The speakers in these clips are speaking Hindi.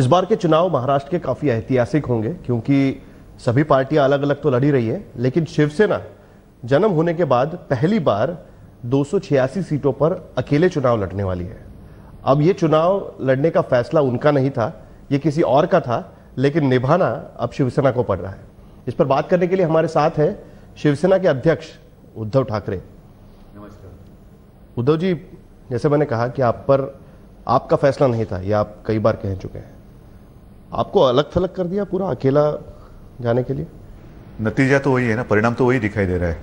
इस बार के चुनाव महाराष्ट्र के काफी ऐतिहासिक होंगे क्योंकि सभी पार्टियां अलग अलग तो लड़ी रही है, लेकिन शिवसेना जन्म होने के बाद पहली बार 286 सीटों पर अकेले चुनाव लड़ने वाली है। अब ये चुनाव लड़ने का फैसला उनका नहीं था, ये किसी और का था, लेकिन निभाना अब शिवसेना को पड़ रहा है। इस पर बात करने के लिए हमारे साथ है शिवसेना के अध्यक्ष उद्धव ठाकरे। नमस्कार। उद्धव जी, जैसे मैंने कहा कि आप पर आपका फैसला नहीं था, ये आप कई बार कह चुके हैं, आपको अलग थलग कर दिया पूरा अकेला जाने के लिए। नतीजा तो वही है ना, परिणाम तो वही दिखाई दे रहा है।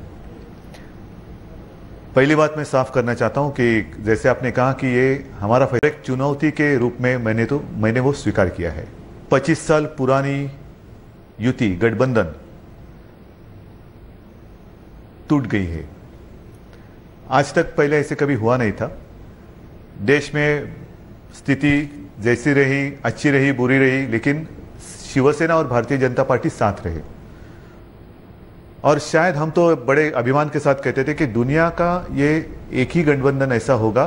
पहली बात मैं साफ करना चाहता हूं कि जैसे आपने कहा कि ये हमारा फैसला एक चुनौती के रूप में मैंने वो स्वीकार किया है। 25 साल पुरानी युति गठबंधन टूट गई है। आज तक पहले ऐसे कभी हुआ नहीं था। देश में स्थिति जैसी रही, अच्छी रही, बुरी रही, लेकिन शिवसेना और भारतीय जनता पार्टी साथ रहे। और शायद हम तो बड़े अभिमान के साथ कहते थे कि दुनिया का ये एक ही गठबंधन ऐसा होगा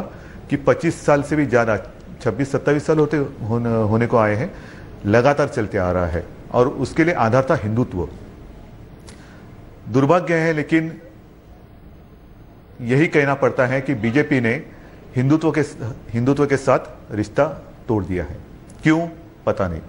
कि 25 साल से भी ज्यादा, 26-27 साल होने को आए हैं, लगातार चलते आ रहा है। और उसके लिए आधार था हिंदुत्व। दुर्भाग्य है, लेकिन यही कहना पड़ता है कि बीजेपी ने हिंदुत्व के साथ रिश्ता तोड़ दिया है। क्यों पता नहीं।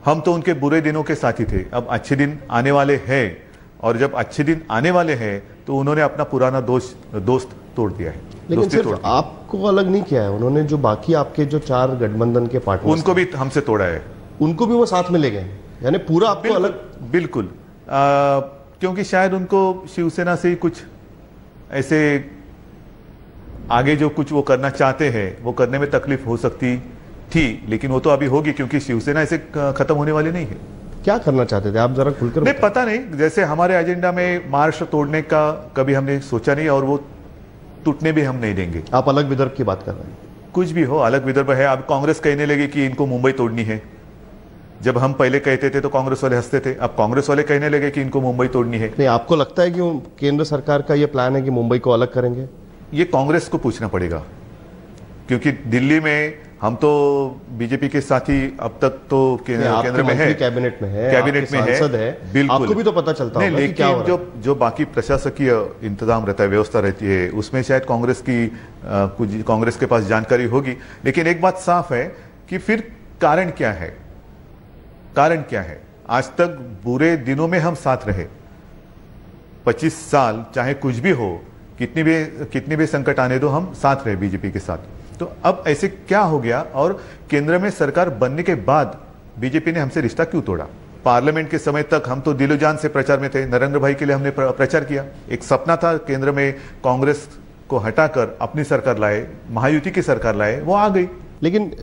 हम तो उनके बुरे दिनों के साथी थे। अब अच्छे दिन आने वाले हैं, और जब अच्छे दिन आने वाले हैं तो उन्होंने अपना पुराना दोस्त तोड़ दिया है। लेकिन सिर्फ आपको अलग नहीं किया है उन्होंने, जो बाकी आपके जो 4 गठबंधन के पार्टनर्स उनको भी हमसे तोड़ा है, उनको भी वो साथ में ले गए, यानी पूरा आपको अलग। बिल्कुल। क्योंकि शायद उनको शिवसेना से कुछ ऐसे आगे जो कुछ वो करना चाहते हैं वो करने में तकलीफ हो सकती थी, लेकिन वो तो अभी होगी क्योंकि शिवसेना ऐसे खत्म होने वाली नहीं है। क्या करना चाहते थे आप, जरा खुलकर नहीं, पता नहीं। जैसे हमारे एजेंडा में महाराष्ट्र तोड़ने का कभी हमने सोचा नहीं, और वो टूटने भी हम नहीं देंगे। आप अलग विदर्भ की बात कर रहे हैं। कुछ भी हो, अलग विदर्भ है। अब कांग्रेस कहने लगी कि इनको मुंबई तोड़नी है। जब हम पहले कहते थे तो कांग्रेस वाले हंसते थे, अब कांग्रेस वाले कहने लगे कि इनको मुंबई तोड़नी है। नहीं, आपको लगता है कि केंद्र सरकार का ये प्लान है कि मुंबई को अलग करेंगे? ये कांग्रेस को पूछना पड़ेगा, क्योंकि दिल्ली में हम तो बीजेपी के साथ ही अब तक तो केंद्र में है, कैबिनेट में है, सांसद है। बिल्कुल, आपको भी तो पता चलता होगा लेकिन क्या हो रहा है। जो बाकी प्रशासकीय इंतजाम रहता है, व्यवस्था रहती है, उसमें शायद कांग्रेस के पास जानकारी होगी। लेकिन एक बात साफ है कि फिर कारण क्या है। आज तक बुरे दिनों में हम साथ रहे। 25 साल चाहे कुछ भी हो, कितनी भी संकट आने दो, हम साथ रहे बीजेपी के साथ। तो अब ऐसे क्या हो गया, और केंद्र में सरकार बनने के बाद बीजेपी ने हमसे रिश्ता क्यों तोड़ा? पार्लियामेंट के समय तक हम तो दिलो जान से प्रचार में थे। नरेंद्र भाई के लिए हमने प्रचार किया। एक सपना था केंद्र में कांग्रेस को हटाकर अपनी सरकार लाए, महायुति की सरकार लाए, वो आ गई। लेकिन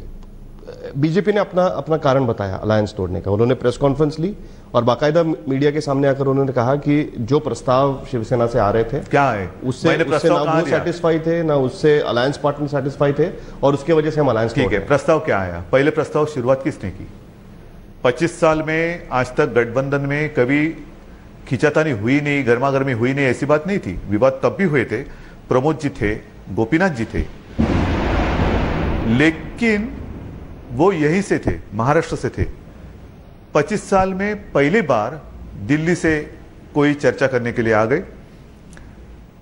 बीजेपी ने अपना कारण बताया अलायंस तोड़ने का। उन्होंने प्रेस कॉन्फ्रेंस ली और बाकायदा मीडिया के सामने आकर उन्होंने कहा कि जो प्रस्ताव शिवसेना से आ रहे थे, क्या है, उससे ना वो सेटिस्फाई थे, ना उससे अलायंस पार्टनर सेटिस्फाई थे, और उसके वजह से हम अलायंस। ठीक है, प्रस्ताव क्या आया? पहले प्रस्ताव शुरुआत किसने की? 25 साल में आज तक गठबंधन में कभी खींचातानी हुई नहीं, गर्मागर्मी हुई नहीं, ऐसी बात नहीं थी। विवाद तब भी हुए थे, प्रमोद जी थे, गोपीनाथ जी थे, लेकिन वो यहीं से थे, महाराष्ट्र से थे। 25 साल में पहली बार दिल्ली से कोई चर्चा करने के लिए आ गए।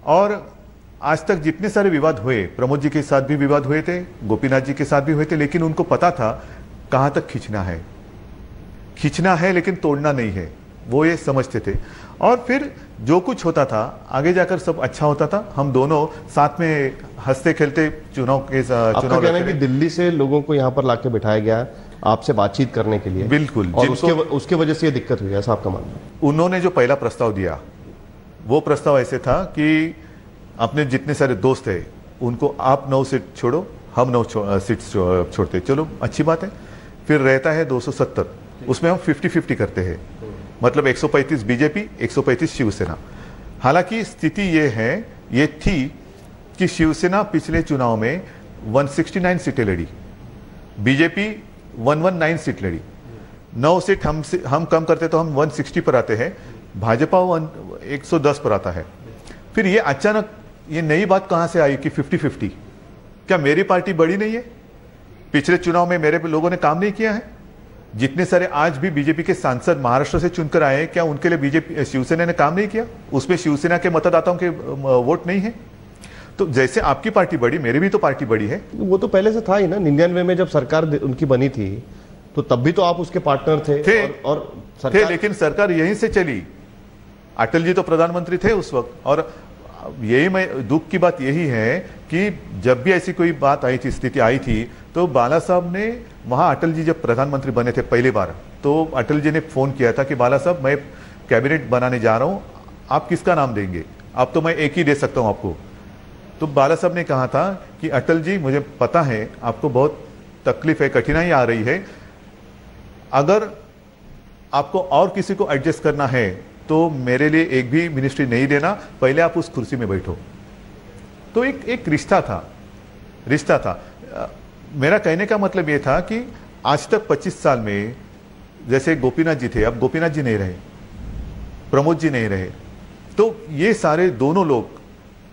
और आज तक जितने सारे विवाद हुए, प्रमोद जी के साथ भी विवाद हुए थे, गोपीनाथ जी के साथ भी हुए थे, लेकिन उनको पता था कहां तक खींचना है, लेकिन तोड़ना नहीं है, वो ये समझते थे। और फिर जो कुछ होता था आगे जाकर सब अच्छा होता था। हम दोनों साथ में हंसते खेलते चुनाव कहना है कि दिल्ली से लोगों को यहाँ पर लाके बिठाया गया आपसे बातचीत करने के लिए। बिल्कुल, और उसके वजह से ये दिक्कत हुई, ऐसा आपका मानना है? उन्होंने जो पहला प्रस्ताव दिया, वो प्रस्ताव ऐसे था कि अपने जितने सारे दोस्त है उनको आप 9 सीट छोड़ो, हम 9 सीट छोड़ते, चलो अच्छी बात है। फिर रहता है 270, उसमें हम 50-50 करते हैं, मतलब 135 बीजेपी, 135 शिवसेना। हालांकि स्थिति ये थी कि शिवसेना पिछले चुनाव में 169 सीटें लड़ी, बीजेपी 119 सीट लड़ी। 9 सीट हम कम करते तो हम 160 पर आते हैं, भाजपा 110 पर आता है। फिर ये अचानक ये नई बात कहां से आई कि 50-50? क्या मेरी पार्टी बड़ी नहीं है? पिछले चुनाव में मेरे लोगों ने काम नहीं किया है? जितने सारे आज भी बीजेपी के सांसद महाराष्ट्र से चुनकर आए हैं, क्या उनके लिए बीजेपी शिवसेना ने काम नहीं किया? उसमें शिवसेना के मतदाताओं के वोट नहीं है? तो जैसे आपकी पार्टी बड़ी, मेरी भी तो पार्टी बड़ी है। वो तो पहले से था ही ना। 99 में जब सरकार उनकी बनी थी तो तब भी तो आप उसके पार्टनर थे और सरकार लेकिन सरकार यहीं से चली। अटल जी तो प्रधानमंत्री थे उस वक्त। और यही मैं दुख की बात यही है कि जब भी ऐसी कोई बात आई थी, स्थिति आई थी, तो बाला साहब ने वहां, अटल जी जब प्रधानमंत्री बने थे पहली बार, तो अटल जी ने फोन किया था कि बाला साहब मैं कैबिनेट बनाने जा रहा हूं, आप किसका नाम देंगे? अब तो मैं एक ही दे सकता हूं आपको। तो बाला साहब ने कहा था कि अटल जी मुझे पता है आपको बहुत तकलीफ है, कठिनाई आ रही है, अगर आपको और किसी को एडजस्ट करना है तो मेरे लिए एक भी मिनिस्ट्री नहीं देना, पहले आप उस कुर्सी में बैठो। तो एक रिश्ता था। मेरा कहने का मतलब यह था कि आज तक 25 साल में जैसे गोपीनाथ जी थे, अब गोपीनाथ जी नहीं रहे, प्रमोद जी नहीं रहे, तो ये सारे दोनों लोग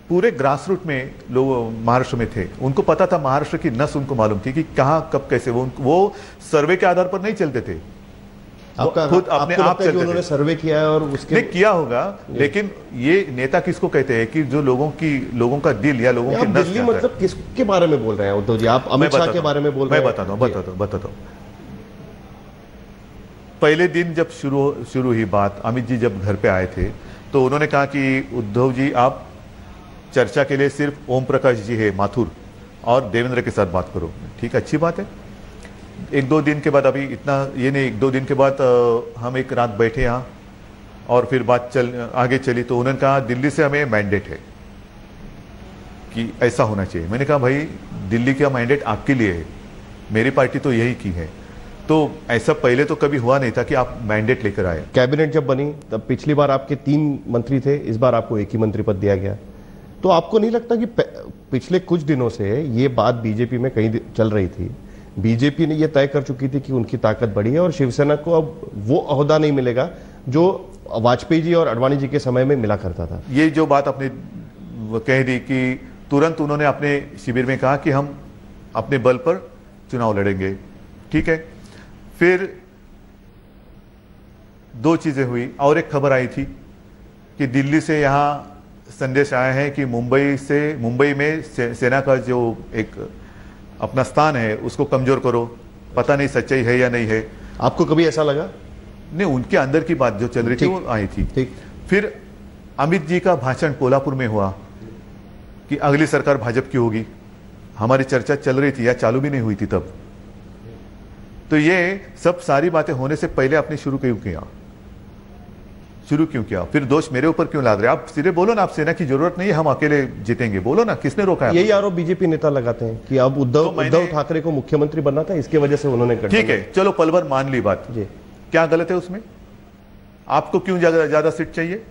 पूरे ग्रास रूट में लोग महाराष्ट्र में थे। उनको पता था, महाराष्ट्र की नस उनको मालूम थी कि कहां कब कैसे। वो सर्वे के आधार पर नहीं चलते थे, खुद अपने आप चलते थे। उन्होंने सर्वे किया है और उसके किया होगा, लेकिन ये नेता किसको कहते हैं कि जो लोगों का दिल या लोगों की नस। मतलब किसके बारे में बोल रहे हैं उद्धव जी? आप अमित शाह के बारे में बोल रहे हैं? मैं बताता हूं। पहले दिन जब शुरू हुई बात, अमित जी जब घर पे आए थे तो उन्होंने कहा कि उद्धव जी आप चर्चा के लिए सिर्फ ओम प्रकाश जी है माथुर और देवेंद्र के साथ बात करो। ठीक, अच्छी बात है। 1-2 दिन के बाद, अभी इतना ये नहीं, 1-2 दिन के बाद हम एक रात बैठे यहाँ और फिर बात आगे चली। तो उन्होंने कहा दिल्ली से हमें मैंडेट है कि ऐसा होना चाहिए। मैंने कहा भाई दिल्ली का मैंडेट आपके लिए है, मेरी पार्टी तो यही की है। तो ऐसा पहले तो कभी हुआ नहीं था कि आप मैंडेट लेकर आए। कैबिनेट जब बनी तब पिछली बार आपके 3 मंत्री थे, इस बार आपको एक ही मंत्री पद दिया गया। तो आपको नहीं लगता कि पिछले कुछ दिनों से ये बात बीजेपी में कहीं चल रही थी, बीजेपी ने ये तय कर चुकी थी कि उनकी ताकत बढ़ी है और शिवसेना को अब वो ओहदा नहीं मिलेगा जो वाजपेयी जी और अडवाणी जी के समय में मिला करता था? ये जो बात आपने कह दी कि तुरंत उन्होंने अपने शिविर में कहा कि हम अपने बल पर चुनाव लड़ेंगे। ठीक है, फिर 2 चीजें हुई और एक खबर आई थी कि दिल्ली से यहां संदेश आया है कि मुंबई में सेना का जो एक अपना स्थान है उसको कमजोर करो। पता नहीं सच्चाई है या नहीं है। आपको कभी ऐसा लगा? नहीं, उनके अंदर की बात जो चल रही थी वो आई थी। ठीक। फिर अमित जी का भाषण कोल्हापुर में हुआ कि अगली सरकार भाजपा की होगी। हमारी चर्चा चल रही थी या चालू भी नहीं हुई थी तब। तो ये सब सारी बातें होने से पहले आपने शुरू क्यों किया? फिर दोष मेरे ऊपर क्यों लाद रहे? आप सीधे बोलो ना, आप सेना की जरूरत नहीं है, हम अकेले जीतेंगे। बोलो ना, किसने रोका है? यही आरोप बीजेपी नेता लगाते हैं कि अब उद्धव ठाकरे को मुख्यमंत्री बनना था, इसके वजह से उन्होंने कर। ठीक है, चलो पल भर मान ली बात जी। क्या गलत है उसमें? आपको क्यों ज्यादा सीट चाहिए?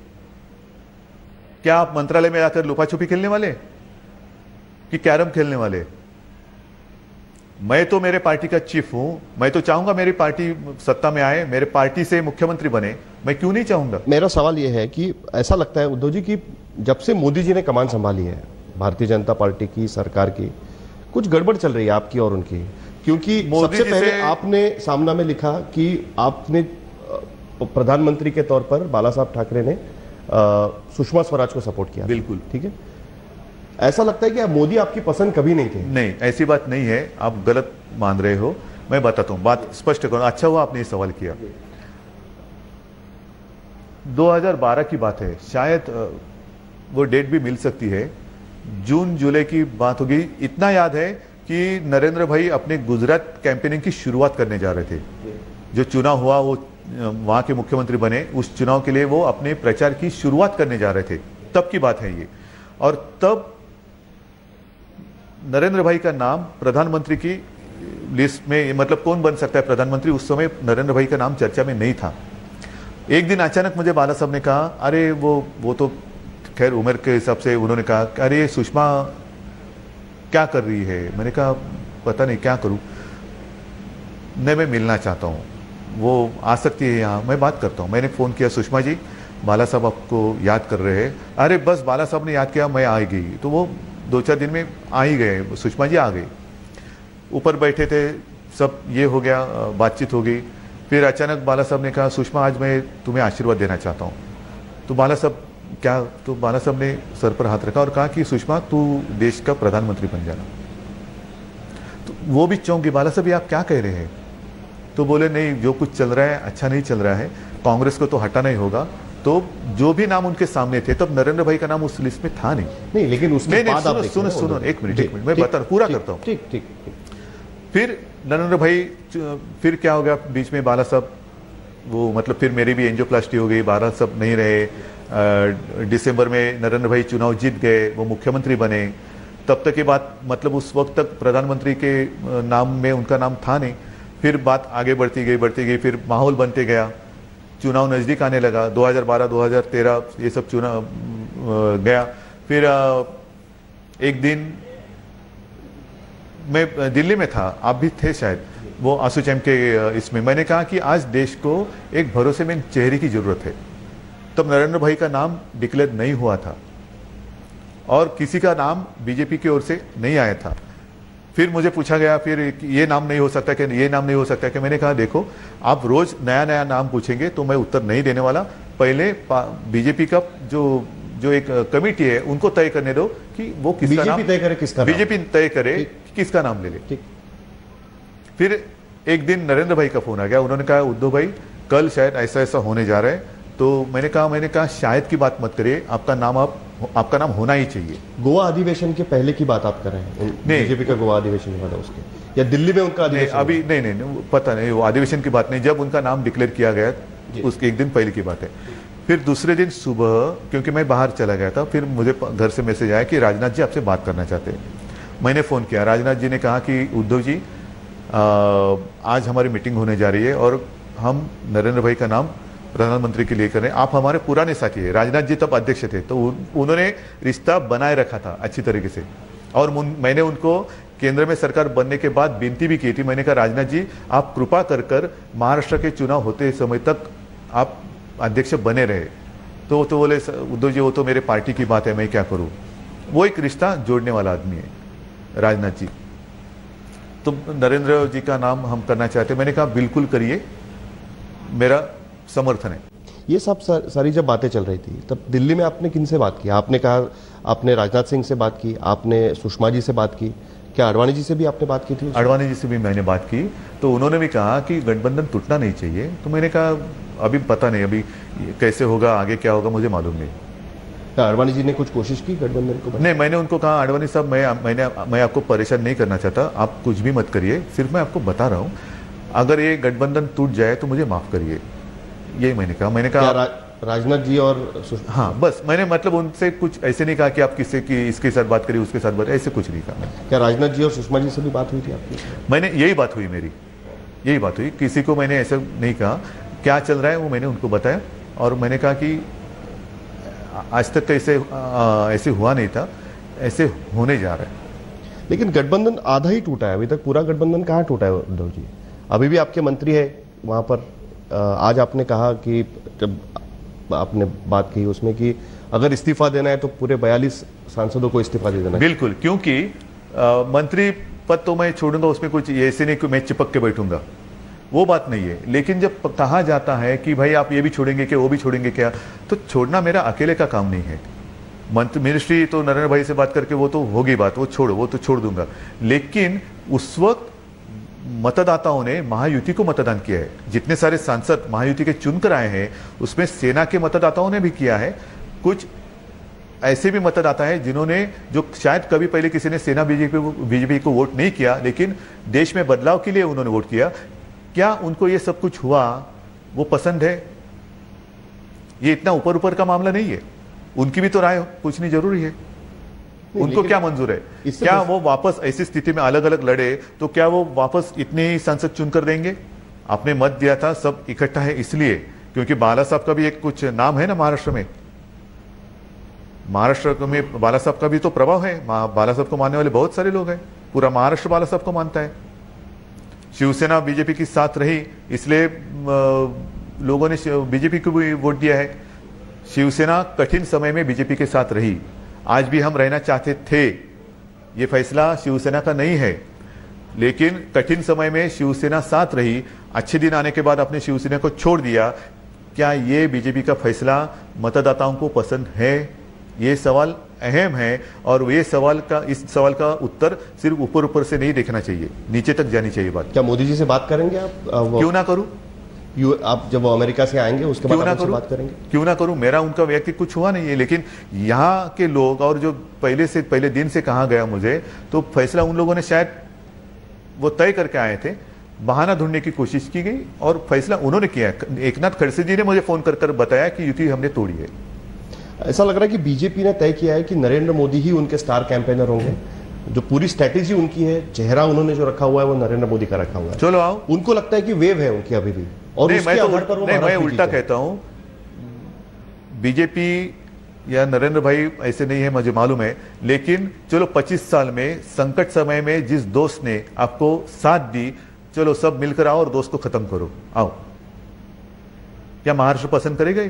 क्या आप मंत्रालय में आकर लुका छुपी खेलने वाले कि कैरम खेलने वाले? मैं तो मेरे पार्टी का चीफ हूं, मैं तो चाहूंगा मेरी पार्टी सत्ता में आए, मेरे पार्टी से मुख्यमंत्री बने। मैं क्यों नहीं चाहूंगा? मेरा सवाल यह है कि ऐसा लगता है उद्धव जी कि जब से मोदी जी ने कमान संभाली है भारतीय जनता पार्टी की सरकार की, कुछ गड़बड़ चल रही है आपकी और उनकी। क्योंकि सबसे पहले आपने सामना में लिखा कि आपने प्रधानमंत्री के तौर पर बाला साहब ठाकरे ने सुषमा स्वराज को सपोर्ट किया। बिल्कुल ठीक है। ऐसा लगता है कि मोदी आपकी पसंद कभी नहीं थे? नहीं, ऐसी बात नहीं है, आप गलत मान रहे हो। मैं बताता हूं, बात स्पष्ट करूं। अच्छा हुआ आपने ये सवाल किया। 2012 की बात है, शायद वो डेट भी मिल सकती है, जून जुलाई की बात होगी। इतना याद है कि नरेंद्र भाई अपने गुजरात कैंपेनिंग की शुरुआत करने जा रहे थे। जो चुनाव हुआ वो वहां के मुख्यमंत्री बने, उस चुनाव के लिए वो अपने प्रचार की शुरुआत करने जा रहे थे। तब की बात है ये। और तब नरेंद्र भाई का नाम प्रधानमंत्री की लिस्ट में, मतलब कौन बन सकता है प्रधानमंत्री, उस समय नरेंद्र भाई का नाम चर्चा में नहीं था। एक दिन अचानक मुझे बाला साहब ने कहा, अरे वो तो खैर उम्र के हिसाब से, उन्होंने कहा अरे सुषमा क्या कर रही है? मैंने कहा पता नहीं क्या करूं, नहीं मैं मिलना चाहता हूं, वो आ सकती है यहाँ, मैं बात करता हूं। मैंने फोन किया, सुषमा जी बाला साहब आपको याद कर रहे हैं। अरे बस बाला साहब ने याद किया, मैं आ गई। तो वो 2-4 दिन में आ ही गए, सुषमा जी आ गई। ऊपर बैठे थे सब, ये हो गया, बातचीत हो गई। फिर अचानक बाला साहब ने कहा, सुषमा आज मैं तुम्हें आशीर्वाद देना चाहता हूँ। तो बाला साहब ने सर पर हाथ रखा और कहा कि सुषमा तू देश का प्रधानमंत्री बन जाना। तो वो भी चौंक गई, बाला साहब ये आप क्या कह रहे हैं? तो बोले नहीं, जो कुछ चल रहा है अच्छा नहीं चल रहा है, कांग्रेस को तो हटाना ही होगा। तो जो भी नाम उनके सामने थे, तब नरेंद्र भाई का नाम उस लिस्ट में था नहीं। लेकिन उसके बाद आप सुनो एक मिनट मैं बता पूरा करता हूँ। ठीक। फिर नरेंद्र भाई, फिर क्या हो गया बीच में, बाला साहब वो मतलब फिर मेरी भी एंजियोप्लास्टी हो गई, बाला साहब नहीं रहे। दिसंबर में नरेंद्र भाई चुनाव जीत गए, वो मुख्यमंत्री बने। तब तक की बात, मतलब उस वक्त तक प्रधानमंत्री के नाम में उनका नाम था नहीं। फिर बात आगे बढ़ती गई, फिर माहौल बनते गया, चुनाव नज़दीक आने लगा, 2012 2013 ये सब चुनाव गया। फिर एक दिन मैं दिल्ली में था, आप भी थे शायद, वो आंसू के इसमें मैंने कहा कि आज देश को एक भरोसेमंद चेहरे की जरूरत है। तब नरेंद्र भाई का नाम डिक्लेयर नहीं हुआ था और किसी का नाम बीजेपी की ओर से नहीं आया था। फिर मुझे पूछा गया, फिर ये नाम नहीं हो सकता कि ये नाम नहीं हो सकता कि, मैंने कहा देखो आप रोज नया नाम पूछेंगे तो मैं उत्तर नहीं देने वाला। पहले बीजेपी का जो एक कमेटी है उनको तय करने दो कि वो किसका नाम तय करे, किसका बीजेपी तय करे कि किसका नाम ले ले। फिर एक दिन नरेंद्र भाई का फोन आ गया, उन्होंने कहा उद्धव भाई कल शायद ऐसा होने जा रहा है। तो मैंने कहा शायद की बात मत करिए, आपका नाम होना ही चाहिए। गोवा अधिवेशन के पहले की बात आप कर रहे हैं? बीजेपी का गोवा अधिवेशन हुआ था उसके, या दिल्ली में उनका अधिवेशन? अभी नहीं, पता नहीं, वो अधिवेशन की बात नहीं, जब उनका नाम डिक्लेयर किया गया उसके एक दिन पहले की बात है। फिर दूसरे दिन सुबह, क्योंकि मैं बाहर चला गया था, फिर मुझे घर से मैसेज आया कि राजनाथ जी आपसे बात करना चाहते हैं। मैंने फ़ोन किया, राजनाथ जी ने कहा कि उद्धव जी आज हमारी मीटिंग होने जा रही है और हम नरेंद्र भाई का नाम प्रधानमंत्री के लिए कर रहे हैं, आप हमारे पुराने साथी है। राजनाथ जी तब अध्यक्ष थे, तो उन्होंने रिश्ता बनाए रखा था अच्छी तरीके से। और मैंने उनको केंद्र में सरकार बनने के बाद विनती भी की थी, मैंने कहा राजनाथ जी आप कृपा कर महाराष्ट्र के चुनाव होते समय तक आप अध्यक्ष बने रहे। तो बोले उद्धव जी वो तो मेरे पार्टी की बात है, मैं क्या करूं। वो एक रिश्ता जोड़ने वाला आदमी है राजनाथ जी। तो नरेंद्र जी का नाम हम करना चाहते हैं। मैंने कहा बिल्कुल करिए, मेरा समर्थन है। ये सब सारी जब बातें चल रही थी तब दिल्ली में आपने किन से बात की? आपने कहा आपने राजनाथ सिंह से बात की, आपने सुषमा जी से बात की, क्या आडवाणी जी से भी आपने बात की थी? आडवाणी जी से भी मैंने बात की, तो उन्होंने भी कहा कि गठबंधन टूटना नहीं चाहिए। तो मैंने कहा अभी पता नहीं, अभी कैसे होगा, आगे क्या होगा मुझे मालूम नहीं। आडवाणी जी ने कुछ कोशिश की गठबंधन को? नहीं, मैंने उनको कहा आडवाणी साहब मैं आपको परेशान नहीं करना चाहता, आप कुछ भी मत करिए, सिर्फ मैं आपको बता रहा हूँ अगर ये गठबंधन टूट जाए तो मुझे माफ करिए, यही मैंने कहा। राजनाथ जी और हाँ बस, मैंने मतलब उनसे कुछ ऐसे नहीं कहा कि आप किसी की इसके साथ बात करिए उसके साथ बात, ऐसे कुछ नहीं कहा। क्या राजनाथ जी और सुषमा जी से भी बात हुई थी आपकी? मैंने यही बात हुई, किसी को मैंने ऐसा नहीं कहा। क्या चल रहा है वो मैंने उनको बताया और मैंने कहा कि आज तक ऐसे हुआ नहीं था, ऐसे होने जा रहा है। लेकिन गठबंधन आधा ही टूटा है, अभी तक पूरा गठबंधन कहाँ टूटा है उद्धव जी? अभी भी आपके मंत्री है वहां पर। आज आपने कहा कि जब आपने बात की उसमें कि अगर इस्तीफा देना है तो पूरे 42 सांसदों को इस्तीफा दे देना है। बिल्कुल, क्योंकि मंत्री पद तो मैं छोड़ूंगा, उसमें कुछ ऐसे नहीं कि मैं चिपक के बैठूंगा, वो बात नहीं है। लेकिन जब कहा जाता है कि भाई आप ये भी छोड़ेंगे क्या, वो भी छोड़ेंगे क्या, तो छोड़ना मेरा अकेले का काम नहीं है। मिनिस्ट्री तो नरेंद्र भाई से बात करके वो तो होगी बात, वो तो छोड़ दूंगा। लेकिन उस वक्त मतदाताओं ने महायुति को मतदान किया है, जितने सारे सांसद महायुति के चुनकर आए हैं उसमें सेना के मतदाताओं ने भी किया है। कुछ ऐसे भी मतदाता है जिन्होंने, जो शायद कभी पहले किसी ने सेना बीजेपी को वोट नहीं किया, लेकिन देश में बदलाव के लिए उन्होंने वोट किया। क्या उनको ये सब कुछ हुआ वो पसंद है? ये इतना ऊपर का मामला नहीं है, उनकी भी तो राय पूछनी जरूरी है। उनको क्या मंजूर है? क्या वो वापस ऐसी स्थिति में अलग अलग लड़े तो क्या वो वापस इतने सांसद चुनकर देंगे? आपने मत दिया था सब इकट्ठा है इसलिए क्योंकि बाला साहब का भी एक कुछ नाम है ना महाराष्ट्र में बाला साहब का भी तो प्रभाव है। बाला साहब को मानने वाले बहुत सारे लोग हैं, पूरा महाराष्ट्र बाला साहब को मानता है। शिवसेना बीजेपी के साथ रही इसलिए लोगों ने बीजेपी को भी वोट दिया है। शिवसेना कठिन समय में बीजेपी के साथ रही, आज भी हम रहना चाहते थे, ये फैसला शिवसेना का नहीं है। लेकिन कठिन समय में शिवसेना साथ रही, अच्छे दिन आने के बाद अपने शिवसेना को छोड़ दिया। क्या ये बीजेपी का फैसला मतदाताओं को पसंद है? ये सवाल अहम है और इस सवाल का उत्तर सिर्फ ऊपर ऊपर से नहीं देखना चाहिए, नीचे तक जानी चाहिए बात। क्या मोदी जी से बात करेंगे आप? क्यों ना करूं? आप जब वो अमेरिका से आएंगे उसके बाद आप बात करेंगे? क्यों ना करूं? मेरा उनका व्यक्ति कुछ हुआ नहीं है, लेकिन यहाँ के लोग और जो पहले दिन से कहा गया मुझे, तो फैसला उन लोगों ने शायद वो तय करके आए थे, बहाना ढूंढने की कोशिश की गई और फैसला उन्होंने किया। एकनाथ खड़से जी ने मुझे फोन कर बताया कि युति हमने तोड़ी है। ऐसा लग रहा है कि बीजेपी ने तय किया है कि नरेंद्र मोदी ही उनके स्टार कैंपेनर होंगे। जो पूरी स्ट्रेटेजी उनकी है, चेहरा उन्होंने जो रखा हुआ है वो नरेंद्र मोदी का रखा हुआ है। चलो आओ। उनको लगता है कि वेव है उनकी अभी भी, और मैं उल्टा कहता हूं, बीजेपी या नरेंद्र भाई ऐसे नहीं है मुझे मालूम है, लेकिन चलो 25 साल में संकट समय में जिस दोस्त ने आपको साथ दी, चलो सब मिलकर आओ और दोस्त को खत्म करो, आओ। क्या महाराष्ट्र पसंद करेगा?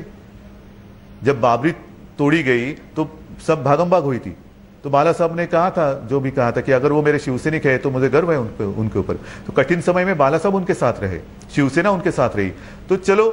जब बाबरी तोड़ी गई तो सब भागम भाग हुई थी, तो बाला साहब ने कहा था, जो भी कहा था कि अगर वो मेरे शिवसैनिक है तो मुझे गर्व है उनके ऊपर। तो कठिन समय में बाला साहब उनके साथ रहे, शिवसेना उनके साथ रही। तो चलो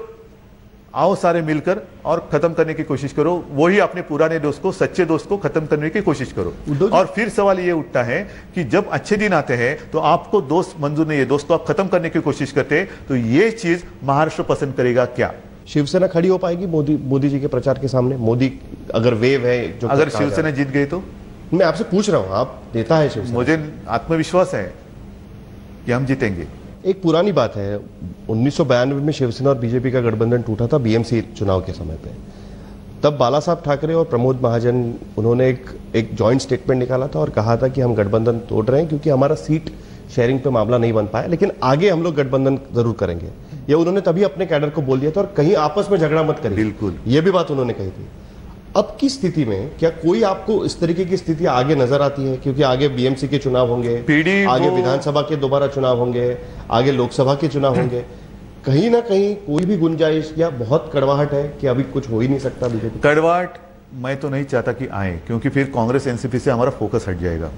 आओ सारे मिलकर और खत्म करने की कोशिश करो, वही अपने पुराने दोस्त को, सच्चे दोस्त को खत्म करने की कोशिश करो। और फिर सवाल ये उठता है कि जब अच्छे दिन आते हैं तो आपको दोस्त मंजूर नहीं है, दोस्त को आप खत्म करने की कोशिश करते हैं, तो ये चीज महाराष्ट्र पसंद करेगा क्या? शिवसेना खड़ी हो पाएगी मोदी जी के प्रचार के सामने? मोदी अगर वेव है जो, अगर शिवसेना जीत गई तो? मैं आपसे पूछ रहा हूं, आप नेता है शिवसेना। मुझे आत्मविश्वास है कि हम जीतेंगे। एक पुरानी बात है, 1992 में शिवसेना और बीजेपी का गठबंधन टूटा था बीएमसी चुनाव के समय पे। तब बाला साहब ठाकरे और प्रमोद महाजन उन्होंने एक जॉइंट स्टेटमेंट निकाला था और कहा था कि हम गठबंधन तोड़ रहे हैं क्योंकि हमारा सीट शेयरिंग पे मामला नहीं बन पाया, लेकिन आगे हम लोग गठबंधन जरूर करेंगे। ये उन्होंने तभी अपने कैडर को बोल दिया था और कहीं आपस में झगड़ा मत करिए, बिल्कुल ये भी बात उन्होंने कही थी। अब की स्थिति में क्या कोई आपको इस तरीके की स्थिति आगे नजर आती है? क्योंकि आगे बीएमसी के चुनाव होंगे, आगे विधानसभा के दोबारा चुनाव होंगे, आगे लोकसभा के चुनाव होंगे, कहीं ना कहीं कोई भी गुंजाइश या बहुत कड़वाहट है कि अभी कुछ हो ही नहीं सकता बीजेपी? कड़वाहट मैं तो नहीं चाहता कि आए, क्योंकि फिर कांग्रेस एनसीपी से हमारा फोकस हट जाएगा।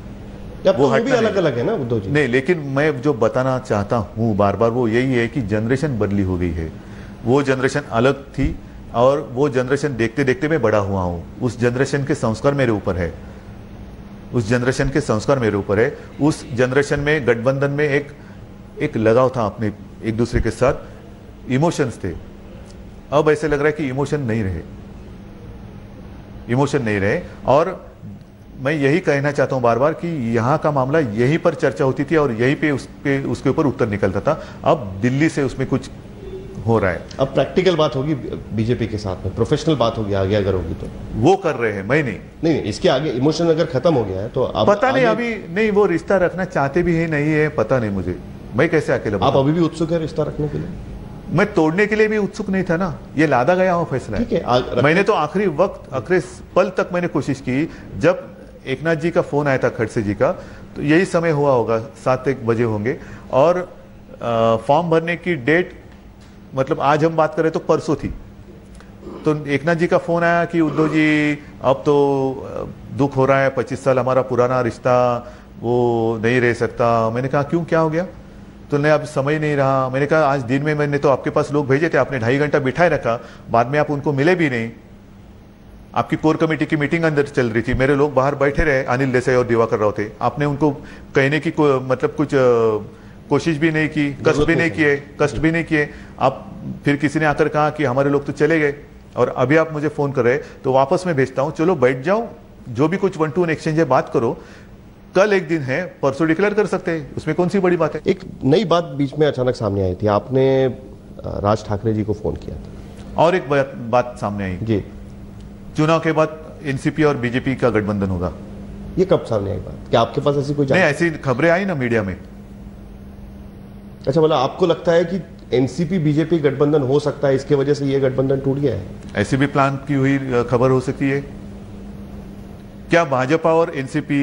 वो भी अलग अलग है ना उद्धव जी। नहीं, लेकिन मैं जो बताना चाहता हूं बार बार वो यही है कि जनरेशन बदली हो गई है। वो जनरेशन अलग थी और वो जनरेशन देखते देखते मैं बड़ा हुआ हूं। उस जनरेशन के संस्कार मेरे ऊपर है, उस जनरेशन के संस्कार मेरे ऊपर है। उस जनरेशन में गठबंधन में एक लगाव था अपने एक दूसरे के साथ, इमोशंस थे। अब ऐसे लग रहा है कि इमोशन नहीं रहे। और मैं यही कहना चाहता हूं बार बार कि यहां का मामला यहीं पर चर्चा होती थी और यहीं पे उसके ऊपर उत्तर निकलता था। अब दिल्ली से उसमें कुछ हो रहा है। अब प्रैक्टिकल बात होगी बीजेपी के साथ में, प्रोफेशनल बात होगी आगे अगर होगी तो। वो कर रहे हैं, मैं नहीं। इसके आगे इमोशन अगर खत्म हो गया है तो अब पता नहीं, अभी नहीं वो रिश्ता रखना चाहते भी है नहीं है, पता नहीं मुझे, मैं कैसे अकेला। आप अभी भी उत्सुक है रिश्ता रखने के लिए? मैं तोड़ने के लिए भी उत्सुक नहीं था ना, ये लादा गया हुआ फैसला है। मैंने तो आखिरी पल तक मैंने कोशिश की। जब एकनाथ जी का फोन आया था खड़से जी का, तो यही समय हुआ होगा, 7-1 बजे होंगे, और फॉर्म भरने की डेट मतलब आज हम बात करें तो परसों थी। तो एकनाथ जी का फोन आया कि उद्धव जी अब तो दुख हो रहा है, 25 साल हमारा पुराना रिश्ता वो नहीं रह सकता। मैंने कहा क्यों, क्या हो गया? तो नहीं, अब समय नहीं रहा। मैंने कहा आज दिन में मैंने तो आपके पास लोग भेजे थे, आपने 2.5 घंटा बिठाए रखा, बाद में आप उनको मिले भी नहीं। आपकी कोर कमेटी की मीटिंग अंदर चल रही थी, मेरे लोग बाहर बैठे रहे, अनिल देसाई और दिवाकर राव थे। आपने उनको कहने की मतलब कुछ कोशिश भी नहीं की, कष्ट भी नहीं किए। आप फिर किसी ने आकर कहा कि हमारे लोग तो चले गए और अभी आप मुझे फोन कर रहे, तो वापस मैं भेजता हूं, चलो बैठ जाओ, जो भी कुछ 1-2 एक्सचेंज है बात करो, कल एक दिन है, परसों डिक्लेयर कर सकते हैं, उसमें कौन सी बड़ी बात है? एक नई बात बीच में अचानक सामने आई थी, आपने राज ठाकरे जी को फोन किया था और एक बात सामने आई जी, चुनाव के बाद एनसीपी और बीजेपी का गठबंधन होगा। ये कब सामने आई बात? क्या आपके पास ऐसी कोई नहीं, ऐसी खबरें आई ना मीडिया में। अच्छा, बोला आपको लगता है कि एनसीपी बीजेपी गठबंधन हो सकता है, इसके वजह से ये गठबंधन टूट गया है? ऐसी भी प्लान की हुई खबर हो सकती है। क्या भाजपा और एनसीपी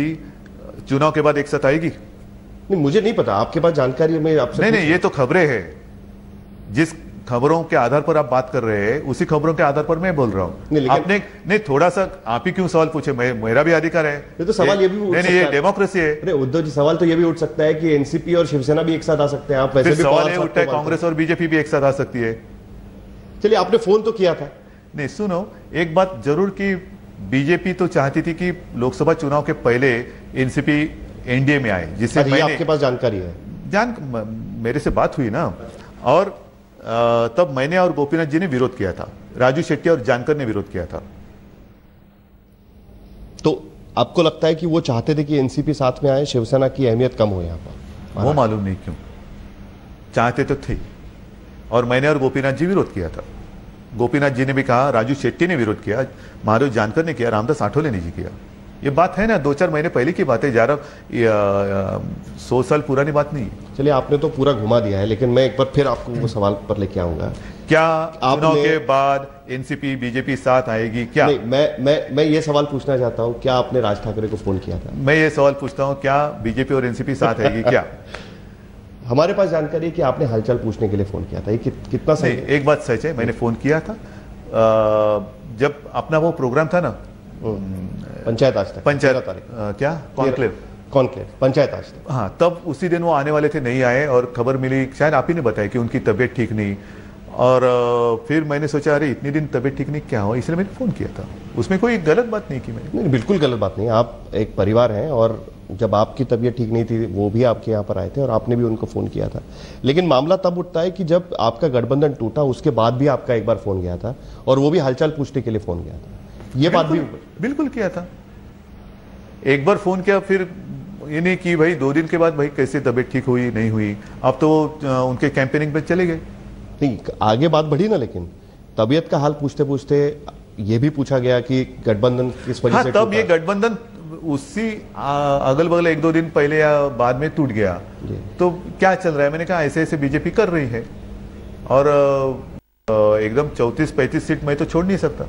चुनाव के बाद एक साथ आएगी? नहीं, मुझे नहीं पता, आपके पास जानकारी है, मैं आपसे नहीं, ये तो खबरें हैं। जिस खबरों के आधार पर आप बात कर रहे हैं, उसी खबरों के आधार पर मैं बोल रहा हूँ। आपने नहीं, थोड़ा सा आप ही क्यों सवाल पूछे, मेरा भी अधिकार है। ये तो सवाल ये भी उठ सकता ये है। डेमोक्रेसी है। अरे उद्धव जी, सवाल तो ये भी उठ सकता है कि एनसीपी और शिवसेना भी एक साथ आ सकते हैं। आप वैसे भी सवाल ये उठता है कांग्रेस और बीजेपी भी एक साथ आ सकती है। चलिए, आपने फोन तो किया था। नहीं, सुनो, एक बात जरूर कि बीजेपी तो चाहती थी कि लोकसभा चुनाव के पहले एनसीपी एनडीए में आए, जिससे मैंने आपके पास जानकारी है। मेरे से बात हुई ना, और तब मैंने और गोपीनाथ जी ने विरोध किया था, राजू शेट्टी और जानकर ने विरोध किया था। तो आपको लगता है कि वो चाहते थे कि एनसीपी साथ में आए, शिवसेना की अहमियत कम हो यहाँ पर? वो मालूम नहीं क्यों चाहते तो थे, और मैंने और गोपीनाथ जी विरोध किया था। गोपीनाथ जी ने भी कहा, राजू शेट्टी ने विरोध किया, महादेव जानकर ने किया, रामदास आठवले ने जी किया। ये बात है ना, 2-4 महीने पहले की बात है, 100 साल पुरानी बात नहीं है। चलिए, आपने तो पूरा घुमा दिया है, लेकिन मैं एक बार फिर आपको वो सवाल पर लेके आऊंगा। क्या चुनाव के बाद एनसीपी बीजेपी साथ आएगी क्या? नहीं, मैं ये सवाल पूछना चाहता हूँ, क्या आपने राज ठाकरे को फोन किया था? मैं ये सवाल पूछता हूँ, क्या बीजेपी और एनसीपी साथ आएगी क्या? हमारे पास जानकारी है कि आपने हालचाल पूछने के लिए फोन किया था। ये कितना सही है? एक बात सच है, मैंने फोन किया था जब अपना वो प्रोग्राम था ना, पंचायत आज तक, क्या कॉन्क्लेव पंचायत आज तक, हाँ, तब उसी दिन वो आने वाले थे, नहीं आए, और खबर मिली, शायद आप ही ने बताया कि उनकी तबीयत ठीक नहीं, और फिर मैंने सोचा अरे इतने दिन तबीयत ठीक नहीं क्या हुआ, इसलिए मैंने फोन किया था। उसमें कोई गलत बात नहीं की मैंने। नहीं, बिल्कुल गलत बात नहीं। आप एक परिवार हैं, और जब आपकी तबीयत ठीक नहीं थी वो भी आपके यहाँ पर आए थे और आपने भी उनको फोन किया था। लेकिन मामला तब उठता है कि जब आपका गठबंधन टूटा, उसके बाद भी आपका एक बार फोन गया था, और वो भी हालचाल पूछने के लिए फोन गया था। ये बात भी बिल्कुल किया था, एक बार फोन किया, फिर ये नहीं कि भाई 2 दिन के बाद भाई कैसे तबीयत ठीक हुई नहीं हुई। अब तो उनके कैंपेनिंग पे चले गए। नहीं, आगे बात बढ़ी ना, लेकिन तबीयत का हाल पूछते पूछते ये भी पूछा गया कि गठबंधन किस वजह से तब ये गठबंधन उसी अगल बगल 1-2 दिन पहले या बाद में टूट गया। तो क्या चल रहा है, मैंने कहा ऐसे ऐसे बीजेपी कर रही है, और एकदम 34-35 सीट मैं तो छोड़ नहीं सकता।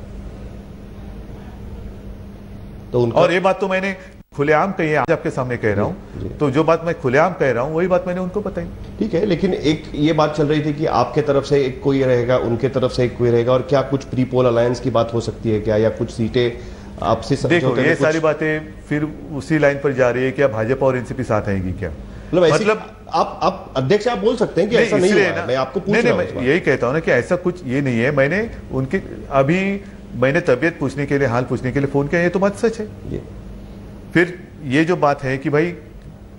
तो और ये बात तो मैंने खुलेआम कही है, आज आपके सामने कह रहा हूं, तो जो बात मैं खुलेआम कह रहा हूं वही बात मैंने उनको बताई। ठीक है, लेकिन एक ये बात चल रही थी कि आपके तरफ से एक कोई रहेगा, उनके तरफ से एक कोई रहेगा, और क्या कुछ प्री पोल अलायंस की बात हो सकती है क्या, या कुछ सीटें आपसे? देखो, ये सारी बातें फिर उसी लाइन पर जा रही है, क्या भाजपा और एनसीपी साथ आएगी क्या? मतलब आप अध्यक्ष, आप बोल सकते हैं कि ऐसा नहीं है। मैं आपको पूछ रहा हूं, यही कहता हूं ना कि ऐसा कुछ ये नहीं है। मैंने उनके अभी मैंने तबीयत पूछने के लिए, हाल पूछने के लिए फोन किया, ये तो बात सच है। फिर ये जो बात है कि भाई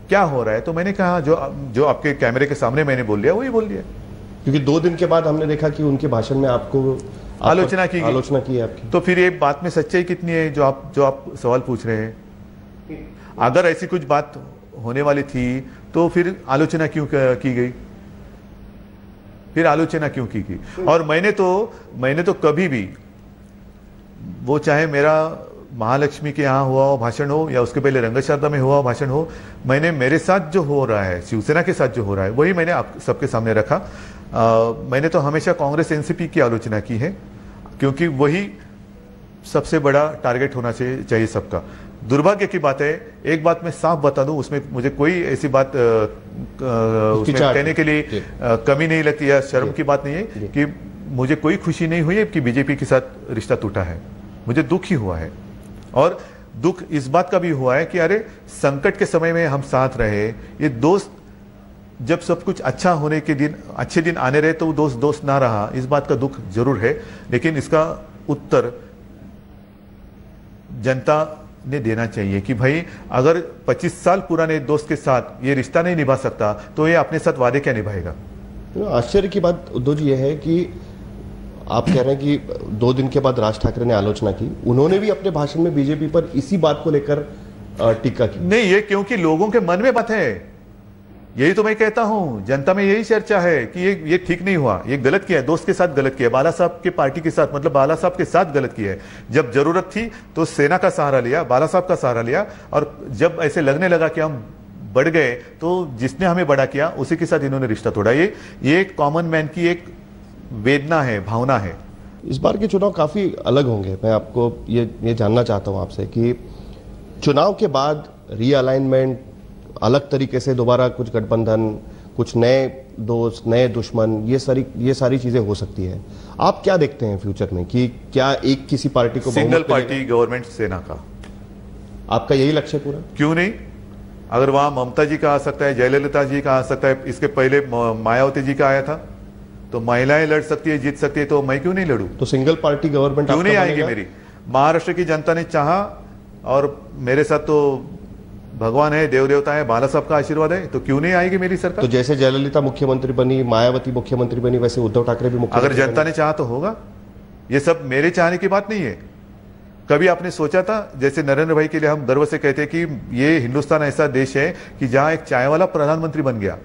क्या हो रहा है, तो मैंने कहा जो आपके कैमरे के सामने मैंने बोल दिया वही बोल दिया। क्योंकि 2 दिन के बाद हमने देखा कि उनके भाषण में आपको आलोचना की आपकी। तो फिर ये बात में सच्चाई कितनी है जो आप सवाल पूछ रहे हैं? अगर ऐसी कुछ बात होने वाली थी तो फिर आलोचना क्यों की गई? फिर आलोचना क्यों की गई? और मैंने तो कभी भी, वो चाहे मेरा महालक्ष्मी के यहाँ हुआ हो भाषण हो, या उसके पहले रंगशारदा में हुआ भाषण हो, मैंने मेरे साथ जो हो रहा है, शिवसेना के साथ जो हो रहा है, वही मैंने आप सबके सामने रखा। मैंने तो हमेशा कांग्रेस एनसीपी की आलोचना की है, क्योंकि वही सबसे बड़ा टारगेट होना चाहिए सबका। दुर्भाग्य की बात है, एक बात मैं साफ बता दूं, उसमें मुझे कोई ऐसी बात उसमें कहने के लिए कमी नहीं लगती या शर्म की बात नहीं है कि मुझे कोई खुशी नहीं हुई है कि बीजेपी के साथ रिश्ता टूटा है। मुझे दुख ही हुआ है, और दुख इस बात का भी हुआ है कि अरे संकट के समय में हम साथ रहे, ये दोस्त जब सब कुछ अच्छा होने के दिन, अच्छे दिन आने रहे, तो वो दोस्त ना रहा, इस बात का दुख जरूर है। लेकिन इसका उत्तर जनता ने देना चाहिए कि भाई अगर 25 साल पुराने दोस्त के साथ ये रिश्ता नहीं निभा सकता तो ये अपने साथ वादे क्या निभाएगा? आश्चर्य की बात उद्धव जी ये है कि आप कह रहे हैं कि 2 दिन के बाद राज ठाकरे ने आलोचना की, उन्होंने भी अपने भाषण में बीजेपी पर इसी बात को लेकर टीका की। नहीं, ये क्योंकि लोगों के मन में बात है, यही तो मैं कहता हूं, जनता में यही चर्चा है कि ये ठीक नहीं हुआ, ये गलत किया है, दोस्त के साथ गलत किया है, बाला साहब के पार्टी के साथ, मतलब बाला साहब के साथ गलत किया है। जब जरूरत थी तो सेना का सहारा लिया, बाला साहब का सहारा लिया, और जब ऐसे लगने लगा कि हम बढ़ गए तो जिसने हमें बड़ा किया उसी के साथ इन्होंने रिश्ता तोड़ा। ये कॉमन मैन की एक वेदना है, भावना है। इस बार के चुनाव काफी अलग होंगे। मैं आपको ये जानना चाहता हूं आपसे कि चुनाव के बाद रीअलाइनमेंट, अलग तरीके से दोबारा कुछ गठबंधन, कुछ नए दोस्त, नए दुश्मन, ये सारी चीजें हो सकती है। आप क्या देखते हैं फ्यूचर में कि क्या एक किसी पार्टी को सिंगल पार्टी गवर्नमेंट सेना का? आपका यही लक्ष्य पूरा? क्यों नहीं? अगर वहां ममता जी का आ सकता है, जयललिता जी का आ सकता है, इसके पहले मायावती जी का आया था, तो महिलाएं लड़ सकती है, जीत सकती है, तो मैं क्यों नहीं लड़ूं? तो सिंगल पार्टी गवर्नमेंट क्यों नहीं आएगी मेरी? महाराष्ट्र की जनता ने चाहा और मेरे साथ तो भगवान है, देव देवता है, बाला साहब का आशीर्वाद है, तो क्यों नहीं आएगी मेरी सरकार? तो जैसे जयललिता मुख्यमंत्री बनी, मायावती मुख्यमंत्री बनी, वैसे उद्धव ठाकरे भी मुख्यमंत्री अगर जनता ने चाहा तो होगा। ये सब मेरे चाहने की बात नहीं है। कभी आपने सोचा था, जैसे नरेंद्र भाई के लिए हम गर्व से कहते हैं कि ये हिंदुस्तान ऐसा देश है कि जहां एक चाय वाला प्रधानमंत्री बन गया।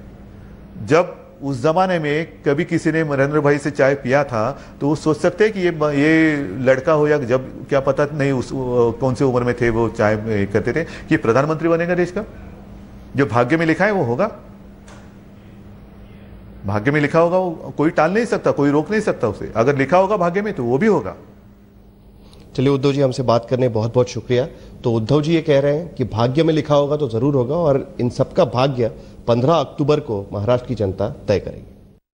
जब उस जमाने में कभी किसी ने नरेंद्र भाई से चाय पिया था तो वो सोच सकते हैं कि ये लड़का हो या जब क्या पता नहीं उस कौन सी उम्र में थे वो चाय करते थे कि प्रधानमंत्री बनेगा देश का। जो भाग्य में लिखा है वो होगा, भाग्य में लिखा होगा, वो कोई टाल नहीं सकता, कोई रोक नहीं सकता उसे। अगर लिखा होगा भाग्य में तो वो भी होगा। चलिए उद्धव जी, हमसे बात करने बहुत बहुत शुक्रिया। तो उद्धव जी ये कह रहे हैं कि भाग्य में लिखा होगा तो जरूर होगा, और इन सबका भाग्य 15 अक्टूबर को महाराष्ट्र की जनता तय करेगी।